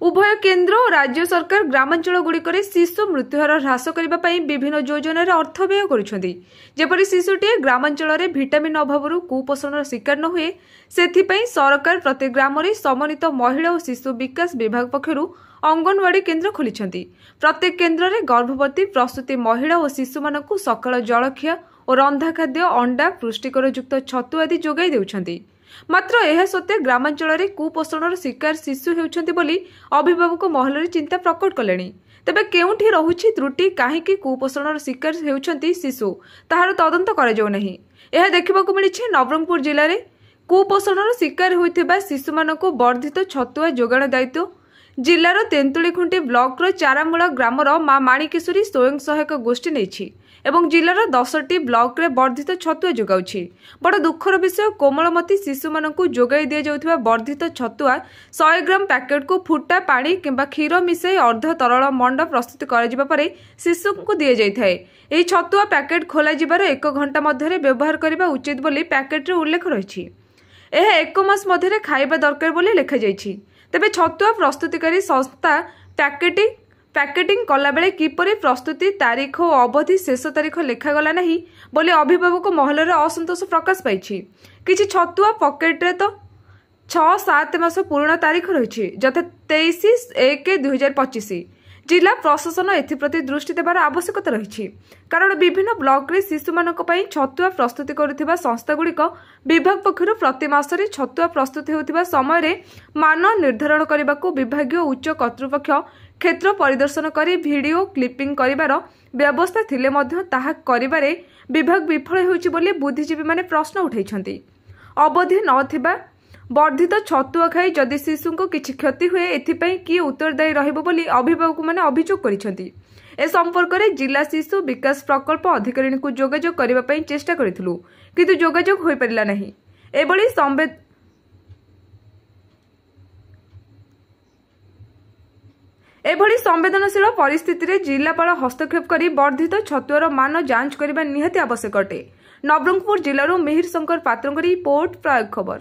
उभय केन्द्र और राज्य सरकार ग्रामांचलगुड़िकर शिशु मृत्युहार ह्रास करने विभिन्न योजनार अर्थ व्यय करुँच। शिशुटी ग्रामांचल भिटामिन अभाव कुपोषण शिकार न हुए से सरकार प्रति ग्राम समन्वित महिला और शिशु विकास विभाग पक्षर अंगनवाड़ी केन्द्र खोली। प्रत्येक केन्द्र में गर्भवती प्रसूति महिला और शिशु मानक सकाळ जलखिया और रंधा खाद्य अंडा पुष्टिकर युक्त छतु आदि जोगाई देउछंती। मात्र यह सत्वे ग्रामांचल कुपोषण शिकार शिशु होउछंती बोली अभिभावक महल चिंता प्रकट कलेनी। तेबे केउठी रहुछि त्रुटि काहेकि कुपोषण शिकार होउछंती शिशु ताहार तदंत करा जाउ नहीं। यह देखिबाकू मिलिछि नवरंगपुर जिल्ला रे कुपोषण शिकार होइथिबा शिशु मानक वर्धित छतुआ जोगाण दायित्व जिलार तेंतुलीखुंटी ब्लॉक चारामूला ग्रामर मां माणिकेश्वरी स्वयं सहायक गोष्ठी नेछि एवं जिलार 10टी ब्लॉक रे वर्धित छतुआ जोगाउछि। बड़ दुखर विषय कोमलमती शिशु मानक जोगाई दिया जाउथिबा वर्धित छतुआ 100 ग्राम पैकेट को फुटा पानी किंबा क्षीर मिसाई अर्ध तरल मंड प्रस्तुत करा जिबा परे शिशु को दिया जाइथाय। एही छतुआ पैकेट खोला जिबार 1 घंटा मध्ये व्यवहार करिबा उचित बोली पैकेट रे उल्लेख रहिछि। एहा 1 मास मध्ये खाइबा दरकार बोली लेखा जाइछि। तेबे छतुआ प्रस्तुतिकारी संस्था पैकेटिंग कला बेले किपरि प्रस्तुति तारीख और अवधि शेष तारीख लेखागला नहीं बोली अभिभावक महलर असंतोष प्रकाश पाई। किछि छतुआ पकेट रे तो 6-7 मास पुराना तारीख रही जथा 23/1/2025। जिला प्रशासन एप्रति दृष्टि देवार आवश्यकता रही कारण विभिन्न ब्लॉक रे शिशु मानक पई छतुआ प्रस्तुति करुथिबा संस्था गुड़िक विभाग पक्षर प्रति मासरे छतुआ प्रस्तुति होतिबा समय रे मान निर्धारण करबाकू विभागीय उच्च कर्तृपक्ष क्षेत्र परिदर्शन करी वीडियो क्लिपिंग करिवार व्यवस्था थिले मध्य ताहा करिबारे विभाग विफल होइछि बोली बुद्धिजीवी माने प्रश्न उठाइछन्ति। अवधि नथिबा वर्धित छतुआ खाई जदि शिशु को किछि क्षति हुए एथिपई किए उत्तरदायी रहिबो बोली अभिभावक माने अभियोग करिछन्ति। ए संपर्क में जिला शिशु विकास प्रकल्प अधिकारी को जोगाजोग करबा पई चेष्टा करिथिलु किंतु जोगाजोग होई परिला नहीं। एभली संवेदनशील परिस्थिति रे जिलापाल हस्तक्षेप करी वर्धित छतुआर मान जांच करबा निहाती आवश्यक अटे। नवरंगपुर जिल्लारो मिहिर शंकर पात्रंक रिपोर्ट प्रयोग खबर।